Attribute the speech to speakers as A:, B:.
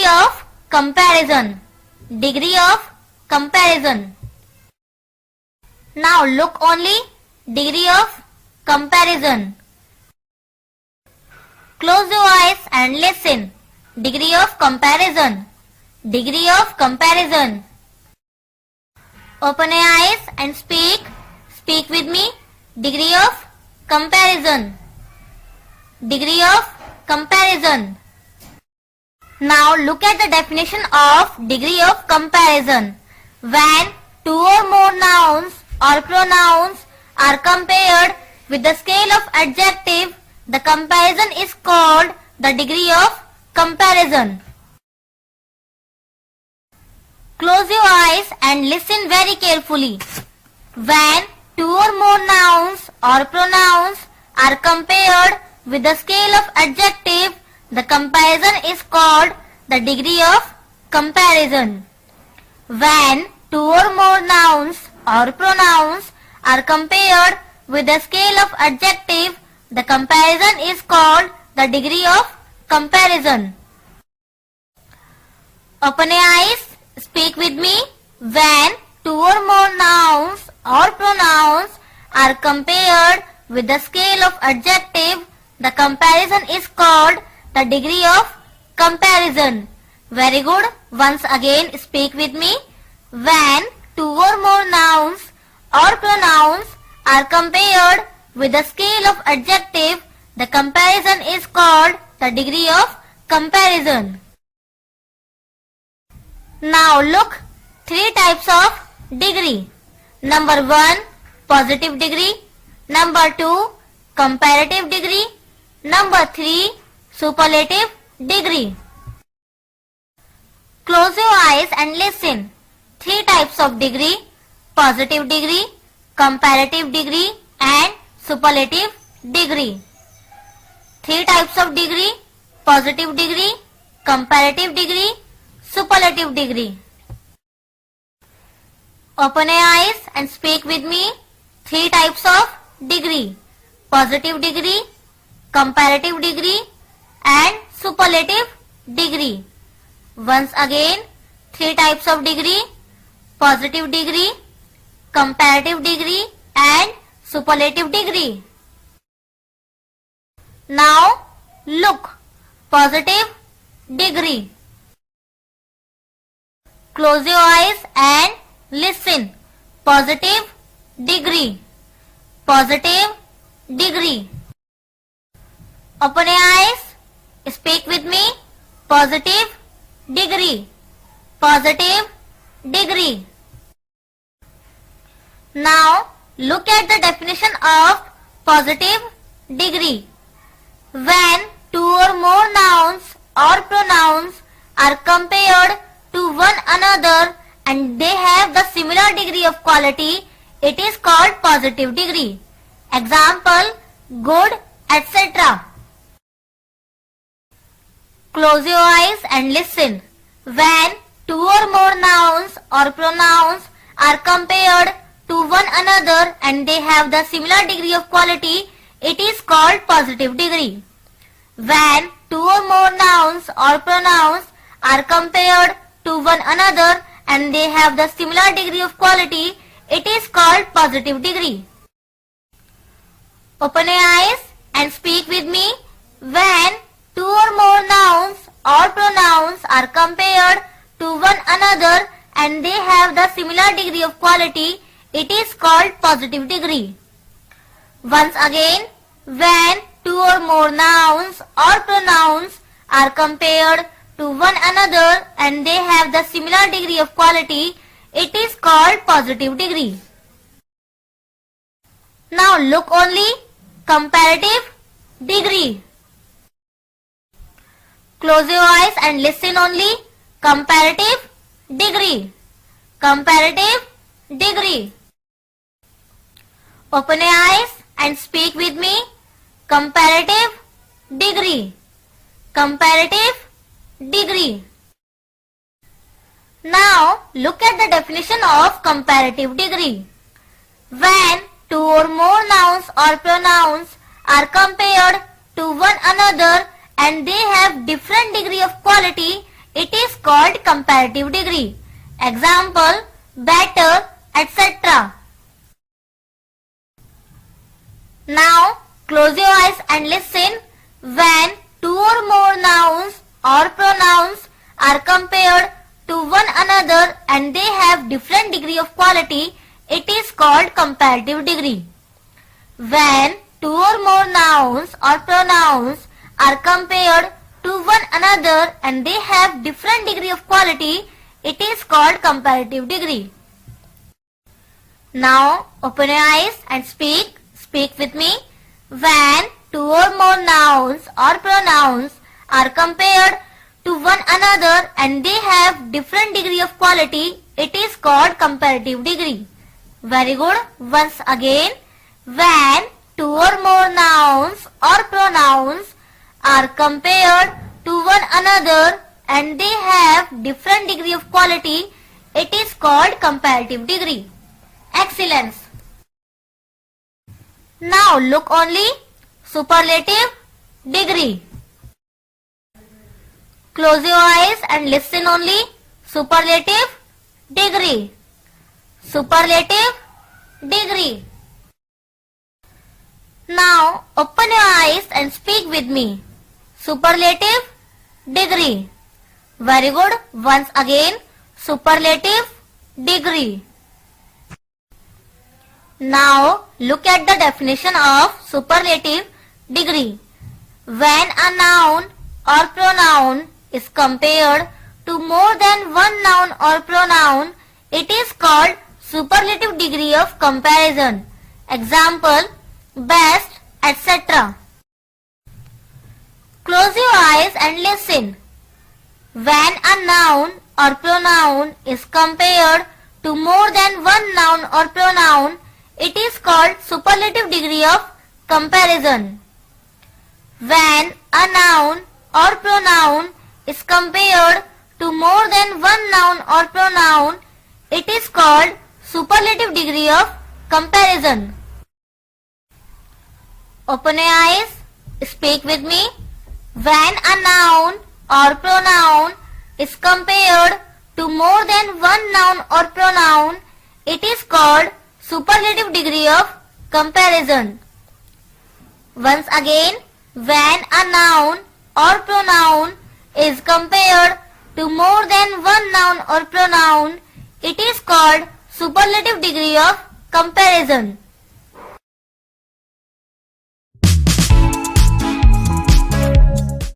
A: of comparison. Degree of comparison. Now look only. Degree of comparison. Close your eyes and listen. Degree of comparison. Degree of comparison. Open your eyes and speak. Speak with me. Degree of comparison. Degree of comparison. Now look at the definition of degree of comparison. When two or more nouns or pronouns are compared with the scale of adjective, the comparison is called the degree of comparison. Close your eyes and listen very carefully. When two or more nouns or pronouns are compared with the scale of adjective, the comparison is called the degree of comparison. When two or more nouns or pronouns are compared with the scale of adjective, the comparison is called the degree of comparison. Open your eyes. Speak with me. When two or more nouns or pronouns are compared with the scale of adjective, the comparison is called the degree of comparison. Very good. Once again speak with me. When two or more nouns or pronouns are compared with the scale of adjective, the comparison is called the degree of comparison. Now look, three types of degree. Number 1, positive degree. Number 2, comparative degree. Number 3, superlative degree. Close your eyes and listen. Three types of degree: positive degree, comparative degree and superlative degree. Three types of degree: positive degree, comparative degree, superlative degree. Open your eyes and speak with me. Three types of degree: positive degree, comparative degree and superlative degree. Once again, three types of degree: positive degree, comparative degree and superlative degree. Now look, positive degree. Close your eyes and listen. Positive degree. Positive degree. Open your eyes. Speak with me. Positive degree. Positive degree. Now look at the definition of positive degree. When two or more nouns or pronouns are compared to one another and they have the similar degree of quality, it is called positive degree. Example: good, etc. Close your eyes and listen. When two or more nouns or pronouns are compared to one another and they have the similar degree of quality, it is called positive degree. When two or more nouns or pronouns are compared to one another and they have the similar degree of quality, it is called positive degree. Open your eyes and speak with me. When two or more nouns or pronouns are compared to one another and they have the similar degree of quality, it is called positive degree. Once again, when two or more nouns or pronouns are compared to one another and they have the similar degree of quality, it is called positive degree. Now look only, comparative degree. Close your eyes and listen only. Comparative degree. Comparative degree. Open your eyes and speak with me. Comparative degree. Comparative degree. Now look at the definition of comparative degree. When two or more nouns or pronouns are compared to one another and they have different degree of quality, it is called comparative degree. Example, better, etc. Now, close your eyes and listen. When two or more nouns or pronouns are compared to one another and they have different degree of quality, it is called comparative degree. When two or more nouns or pronouns are compared to one another and they have different degree of quality, it is called comparative degree. Now open your eyes and speak with me. When two or more nouns or pronouns are compared to one another and they have different degree of quality, it is called comparative degree. Very good. Once again, when two or more nouns or pronouns are compared to one another and they have different degree of quality, it is called comparative degree. Excellence. Now look only superlative degree. Close your eyes and listen only. Superlative degree. Superlative degree. Now open your eyes and speak with me. Superlative degree. Very good. Once again, superlative degree. Now look at the definition of superlative degree. When a noun or pronoun is compared to more than one noun or pronoun, it is called superlative degree of comparison. Example, best, etc. Close your eyes and listen. When a noun or pronoun is compared to more than one noun or pronoun, it is called superlative degree of comparison. When a noun or pronoun is compared to more than one noun or pronoun, it is called superlative degree of comparison. Open your eyes, speak with me. When a noun or pronoun is compared to more than one noun or pronoun, it is called superlative degree of comparison. Once again, when a noun or pronoun is compared to more than one noun or pronoun, it is called superlative degree of comparison.